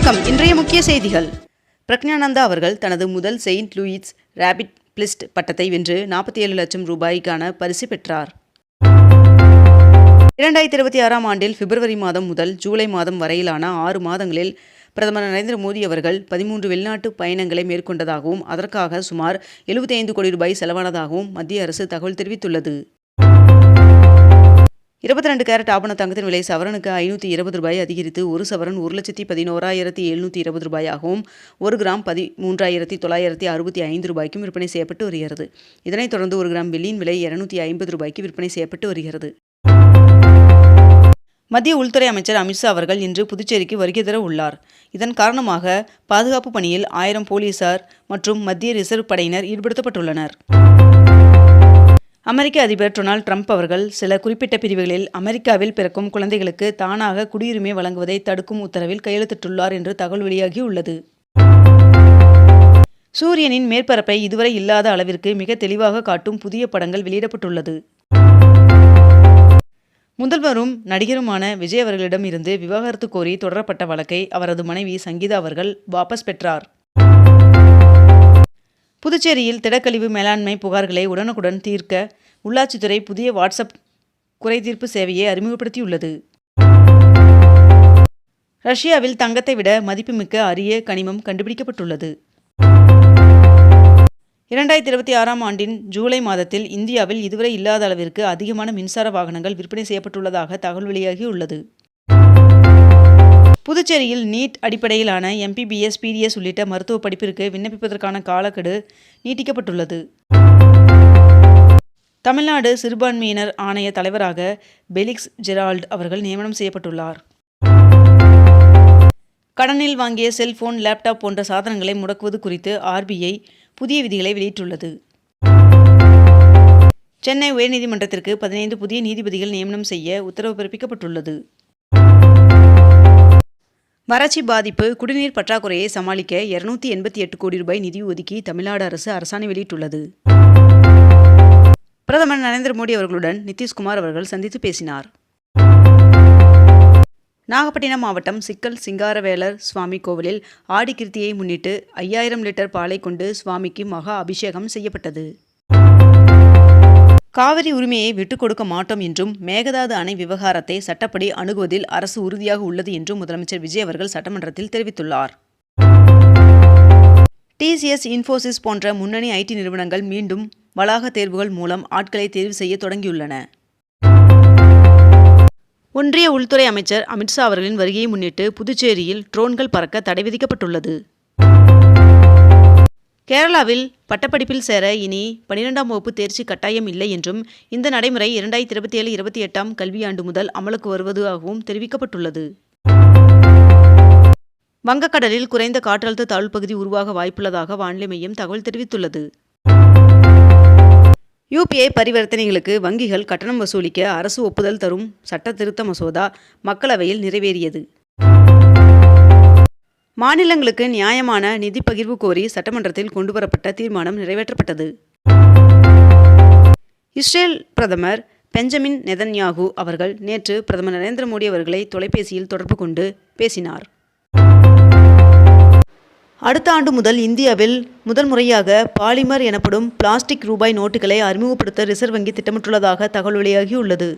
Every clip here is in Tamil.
வணக்கம். இன்றைய முக்கிய செய்திகள். பிரக்ஞானந்தா அவர்கள் தனது முதல் செயின்ட் லூயிஸ் ராபிட் பிளிஸ்ட் பட்டத்தை வென்று 47 லட்சம் ரூபாய்க்கான பரிசு பெற்றார். 2026ஆம் ஆண்டில் பிப்ரவரி மாதம் முதல் ஜூலை மாதம் வரையிலான 6 மாதங்களில் பிரதமர் நரேந்திர மோடி அவர்கள் 13 வெளிநாட்டு பயணங்களை மேற்கொண்டதாகவும் அதற்காக சுமார் 75 கோடி ரூபாய் செலவானதாகவும் மத்திய அரசு தகவல் தெரிவித்துள்ளது. 22 கேரட் ஆபண தங்கத்தின் விலை சவரனுக்கு 520 ரூபாய் அதிகரித்து ஒரு சவரன் 1,11,720 ரூபாயாகவும் 1 கிராம் 13,965 ரூபாய்க்கும் விற்பனை செய்யப்பட்டு வருகிறது. இதனைத் தொடர்ந்து 1 கிராம் வெள்ளியின் விலை 250 ரூபாய்க்கு விற்பனை செய்யப்பட்டு வருகிறது. மத்திய உள்துறை அமைச்சர் அமித்ஷா அவர்கள் இன்று புதுச்சேரிக்கு வருகை தர உள்ளார். இதன் காரணமாக பாதுகாப்பு பணியில் 1000 போலீசார் மற்றும் மத்திய ரிசர்வ் படையினர் ஈடுபடுத்தப்பட்டுள்ளனர். அமெரிக்க அதிபர் டொனால்ட் ட்ரம்ப் அவர்கள் சில குறிப்பிட்ட பிரிவுகளில் அமெரிக்காவில் பிறக்கும் குழந்தைகளுக்கு தானாக குடியுரிமை வழங்குவதை தடுக்கும் உத்தரவில் கையெழுத்திட்டுள்ளார் என்று தகவல் வெளியாகியுள்ளது. சூரியனின் மேற்பரப்பை இதுவரை இல்லாத அளவிற்கு மிக தெளிவாக காட்டும் புதிய படங்கள் வெளியிடப்பட்டுள்ளது. முதல்வரும் நடிகருமான விஜய் அவர்களிடம் இருந்து விவாகரத்து கோரி தொடரப்பட்ட வழக்கை அவரது மனைவி சங்கீதா அவர்கள் வாபஸ் பெற்றார். புதுச்சேரியில் திடக்கழிவு மேலாண்மை புகார்களை உடனுக்குடன் தீர்க்க உள்ளாட்சித்துறை புதிய வாட்ஸ்அப் குறைதீர்ப்பு சேவையை அறிமுகப்படுத்தியுள்ளது. ரஷ்யாவில் தங்கத்தை விட மதிப்புமிக்க அரிய கனிமம் கண்டுபிடிக்கப்பட்டுள்ளது. 2026ஆம் ஆண்டின் ஜூலை மாதத்தில் இந்தியாவில் இதுவரை இல்லாத அளவிற்கு அதிகமான மின்சார வாகனங்கள் விற்பனை செய்யப்பட்டுள்ளதாக தகவல் வெளியாகியுள்ளது. புதுச்சேரியில் நீட் அடிப்படையிலான MBBS, PDS உள்ளிட்ட மருத்துவ படிப்பிற்கு விண்ணப்பிப்பதற்கான காலக்கெடு நீட்டிக்கப்பட்டுள்ளது. தமிழ்நாடு சிறுபான்மையினர் ஆணைய தலைவராக பெலிக்ஸ் ஜெரால்ட் அவர்கள் நியமனம் செய்யப்பட்டுள்ளார். கடனில் வாங்கிய செல்போன், லேப்டாப் போன்ற சாதனங்களை முடக்குவது குறித்து RBI புதிய விதிகளை வெளியிட்டுள்ளது. சென்னை உயர்நீதிமன்றத்திற்கு 15 புதிய நீதிபதிகள் நியமனம் செய்ய உத்தரவு பிறப்பிக்கப்பட்டுள்ளது. வறட்சி பாதிப்பு, குடிநீர் பற்றாக்குறையை சமாளிக்க 288 கோடி ரூபாய் நிதி ஒதுக்கி தமிழ்நாடு அரசு அரசாணை வெளியிட்டுள்ளது. பிரதமர் நரேந்திர மோடி அவர்களுடன் நிதிஷ்குமார் அவர்கள் சந்தித்து பேசினார். நாகப்பட்டினம் மாவட்டம் சிக்கல் சிங்காரவேலர் சுவாமி கோவிலில் ஆடி கிருத்தியை முன்னிட்டு 5000 லிட்டர் பாலை கொண்டு சுவாமிக்கு மகா அபிஷேகம் செய்யப்பட்டது. காவிரி உரிமையை விட்டுக் கொடுக்க மாட்டோம் என்றும் மேகதாது அணை விவகாரத்தை சட்டப்படி அணுகுவதில் அரசு உறுதியாக உள்ளது என்றும் முதலமைச்சர் விஜய் அவர்கள் சட்டமன்றத்தில் தெரிவித்துள்ளார். TCS, இன்ஃபோசிஸ் போன்ற முன்னணி IT நிறுவனங்கள் மீண்டும் வளாக தேர்வுகள் மூலம் ஆட்களை தேர்வு செய்ய தொடங்கியுள்ளன. ஒன்றிய உள்துறை அமைச்சர் அமித்ஷா அவர்களின் வருகையை முன்னிட்டு புதுச்சேரியில் ட்ரோன்கள் பறக்க தடை விதிக்கப்பட்டுள்ளது. கேரளாவில் பட்டப்படிப்பில் சேர இனி 12ஆம் வகுப்பு தேர்ச்சி கட்டாயம் இல்லை என்றும் இந்த நடைமுறை 2027-28ஆம் கல்வியாண்டு முதல் அமலுக்கு வருவதாகவும் தெரிவிக்கப்பட்டுள்ளது. வங்கக்கடலில் குறைந்த காற்றழுத்த தாழ்வு பகுதி உருவாக வாய்ப்புள்ளதாக வானிலை மையம் தகவல் தெரிவித்துள்ளது. UPI பரிவர்த்தனைகளுக்கு வங்கிகள் கட்டணம் வசூலிக்க அரசு ஒப்புதல் தரும் சட்ட திருத்த மசோதா மக்களவையில் நிறைவேறியது. மாநிலங்களுக்கு நியாயமான நிதி பகிர்வு கோரி சட்டமன்றத்தில் கொண்டுவரப்பட்ட தீர்மானம் நிறைவேற்றப்பட்டது. இஸ்ரேல் பிரதமர் பெஞ்சமின் நெதன்யாகு அவர்கள் நேற்று பிரதமர் நரேந்திர மோடி அவர்களை தொலைபேசியில் தொடர்பு கொண்டு பேசினார். அடுத்த ஆண்டு முதல் இந்தியாவில் முதல் முறையாக பாலிமர் எனப்படும் பிளாஸ்டிக் ரூபாய் நோட்டுகளை அறிமுகப்படுத்த ரிசர்வ் வங்கி திட்டமிட்டுள்ளதாக தகவல் வெளியாகியுள்ளது.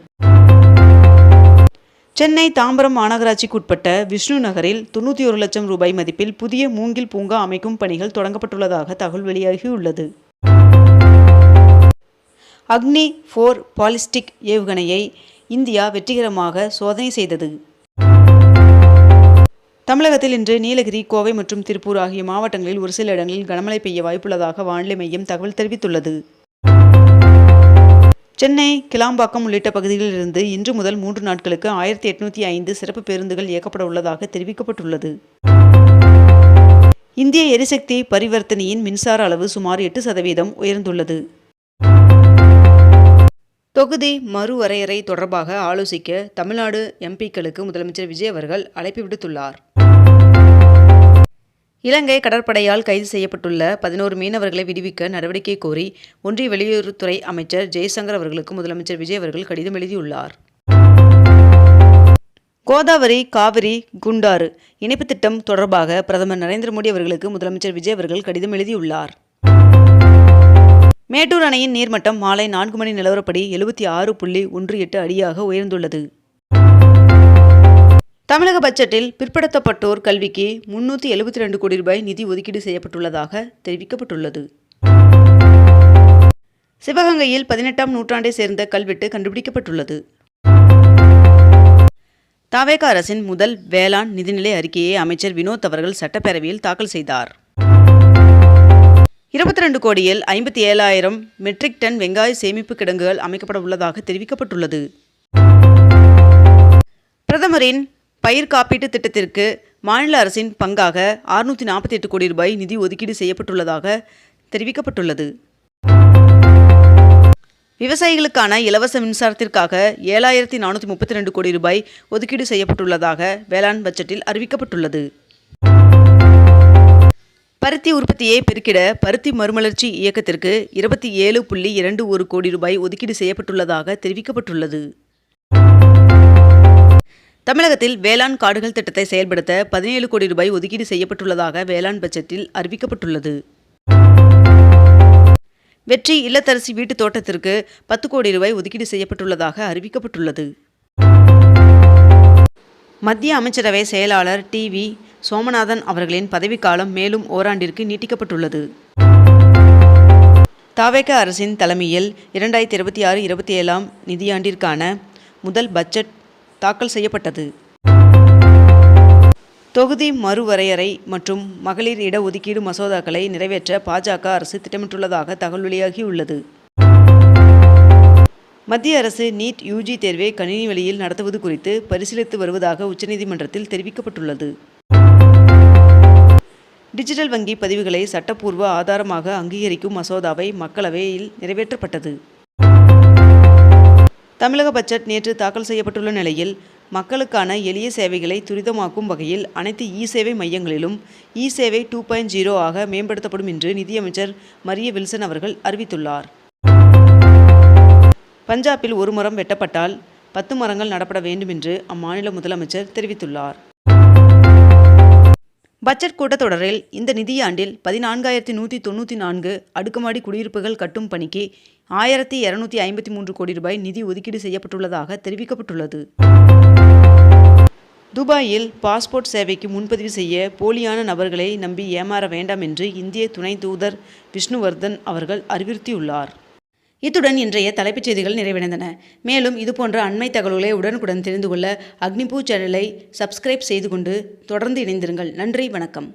சென்னை தாம்பரம் மாநகராட்சிக்குட்பட்ட விஷ்ணு நகரில் 91 லட்சம் ரூபாய் மதிப்பில் புதிய மூங்கில் பூங்கா அமைக்கும் பணிகள் தொடங்கப்பட்டுள்ளதாக தகவல் வெளியாகியுள்ளது. அக்னி 4 பாலிஸ்டிக் ஏவுகணையை இந்தியா வெற்றிகரமாக சோதனை செய்தது. தமிழகத்தில் இன்று நீலகிரி, கோவை மற்றும் திருப்பூர் ஆகிய மாவட்டங்களில் ஒரு சில இடங்களில் கனமழை பெய்ய வாய்ப்புள்ளதாக வானிலை மையம் தகவல் தெரிவித்துள்ளது. சென்னை கிளாம்பாக்கம் உள்ளிட்ட பகுதிகளில் இருந்து இன்று முதல் 3 நாட்களுக்கு 1805 சிறப்பு பேருந்துகள் இயக்கப்பட உள்ளதாக தெரிவிக்கப்பட்டுள்ளது. இந்திய எரிசக்தி பரிவர்த்தனையின் மின்சார அளவு சுமார் 8% உயர்ந்துள்ளது. தொகுதி மறுவரையறை தொடர்பாக ஆலோசிக்க தமிழ்நாடு MPக்களுக்கு முதலமைச்சர் விஜய் அவர்கள் அழைப்பு விடுத்துள்ளார். இலங்கை கடற்படையால் கைது செய்யப்பட்டுள்ள 11 மீனவர்களை விடுவிக்க நடவடிக்கை கோரி ஒன்றிய வெளியுறவுத்துறை அமைச்சர் ஜெய்சங்கர் அவர்களுக்கு முதலமைச்சர் விஜய் அவர்கள் கடிதம் எழுதியுள்ளார். கோதாவரி காவிரி குண்டாறு இணைப்பு திட்டம் தொடர்பாக பிரதமர் நரேந்திர மோடி அவர்களுக்கு முதலமைச்சர் விஜய் அவர்கள் கடிதம் எழுதியுள்ளார். மேட்டூர் அணையின் நீர்மட்டம் மாலை 4 மணி நிலவரப்படி 76.18 அடியாக உயர்ந்துள்ளது. தமிழக பட்ஜெட்டில் பிற்படுத்தப்பட்டோர் கல்விக்கு 372 கோடி ரூபாய் நிதி ஒதுக்கீடு செய்யப்பட்டுள்ளதாக தெரிவிக்கப்பட்டுள்ளது. சிவகங்கையில் 18ஆம் நூற்றாண்டை சேர்ந்த கல்வெட்டு கண்டுபிடிக்கப்பட்டுள்ளது. தவேக அரசின் முதல் வேளாண் நிதிநிலை அறிக்கையை அமைச்சர் வினோத் அவர்கள் சட்டப்பேரவையில் தாக்கல் செய்தார். 22 கோடியில் 57,000 மெட்ரிக் டன் வெங்காய சேமிப்பு கிடங்குகள் அமைக்கப்பட உள்ளதாக தெரிவிக்கப்பட்டுள்ளது. பிரதமரின் பயிர் காப்பீட்டு திட்டத்திற்கு மாநில அரசின் பங்காக 648 கோடி ரூபாய் நிதி ஒதுக்கீடு செய்யப்பட்டுள்ளதாக தெரிவிக்கப்பட்டுள்ளது. விவசாயிகளுக்கான இலவச மின்சாரத்திற்காக 7,432 கோடி ரூபாய் ஒதுக்கீடு செய்யப்பட்டுள்ளதாக வேளாண் பட்ஜெட்டில் அறிவிக்கப்பட்டுள்ளது. பருத்தி உற்பத்தியை பெருக்கிட பருத்தி மறுமலர்ச்சி இயக்கத்திற்கு 27.21 கோடி ரூபாய் ஒதுக்கீடு செய்யப்பட்டுள்ளதாக தெரிவிக்கப்பட்டுள்ளது. தமிழகத்தில் வேளாண் காடுகள் திட்டத்தை செயல்படுத்த 17 கோடி ரூபாய் ஒதுக்கீடு செய்யப்பட்டுள்ளதாக வேளாண் பட்ஜெட்டில் அறிவிக்கப்பட்டுள்ளது. வெற்றி இல்லத்தரசி வீட்டு தோட்டத்திற்கு 10 கோடி ரூபாய் ஒதுக்கீடு செய்யப்பட்டுள்ளதாக அறிவிக்கப்பட்டுள்ளது. மத்திய அமைச்சரவை செயலாளர் டி.வி. சோமநாதன் அவர்களின் பதவிக்காலம் மேலும் ஓராண்டிற்கு நீட்டிக்கப்பட்டுள்ளது. தவேக அரசின் தலைமையில் 2026-27 நிதியாண்டிற்கான முதல் பட்ஜெட் தாக்கல் செய்யப்பட்டது. தொகுதி மறுவரையறை மற்றும் மகளிர் இட ஒதுக்கீடு மசோதாக்களை நிறைவேற்ற பாஜக அரசு திட்டமிட்டுள்ளதாக தகவல் வெளியாகியுள்ளது. மத்திய அரசு நீட் யூஜி தேர்வை கணினி வழியில் நடத்துவது குறித்து பரிசீலித்து வருவதாக உச்சநீதிமன்றத்தில் தெரிவிக்கப்பட்டுள்ளது. டிஜிட்டல் வங்கி பதிவுகளை சட்டப்பூர்வ ஆதாரமாக அங்கீகரிக்கும் மசோதாவை மக்களவையில் நிறைவேற்றப்பட்டது. தமிழக பட்ஜெட் நேற்று தாக்கல் செய்யப்பட்டுள்ள நிலையில் மக்களுக்கான எளிய சேவைகளை துரிதமாக்கும் வகையில் அனைத்து இ-சேவை மையங்களிலும் இ-சேவை 2.0 ஆக மேம்படுத்தப்படும் என்று நிதியமைச்சர் மரிய வில்சன் அவர்கள் அறிவித்துள்ளார். பஞ்சாபில் ஒரு மரம் வெட்டப்பட்டால் 10 மரங்கள் நடப்பட வேண்டும் என்று அம்மாநில முதலமைச்சர் தெரிவித்துள்ளார். பட்ஜெட் கூட்டத்தொடரில் இந்த நிதியாண்டில் 14,194 அடுக்குமாடி குடியிருப்புகள் கட்டும் பணிக்கு 1,253 கோடி ரூபாய் நிதி ஒதுக்கீடு செய்யப்பட்டுள்ளதாக தெரிவிக்கப்பட்டுள்ளது. துபாயில் பாஸ்போர்ட் சேவைக்கு முன்பதிவு செய்ய போலியான நபர்களை நம்பி ஏமாற வேண்டாம் என்று இந்திய துணை தூதர் விஷ்ணுவர்தன் அவர்கள் அறிவுறுத்தியுள்ளார். இத்துடன் இன்றைய தலைப்புச் செய்திகள் நிறைவடைந்தன. மேலும் இதுபோன்ற அண்மை தகவல்களை உடனுக்குடன் தெரிந்து கொள்ள அக்னிபூ சேனலை சப்ஸ்கிரைப் செய்து கொண்டு தொடர்ந்து இணைந்திருங்கள். நன்றி, வணக்கம்.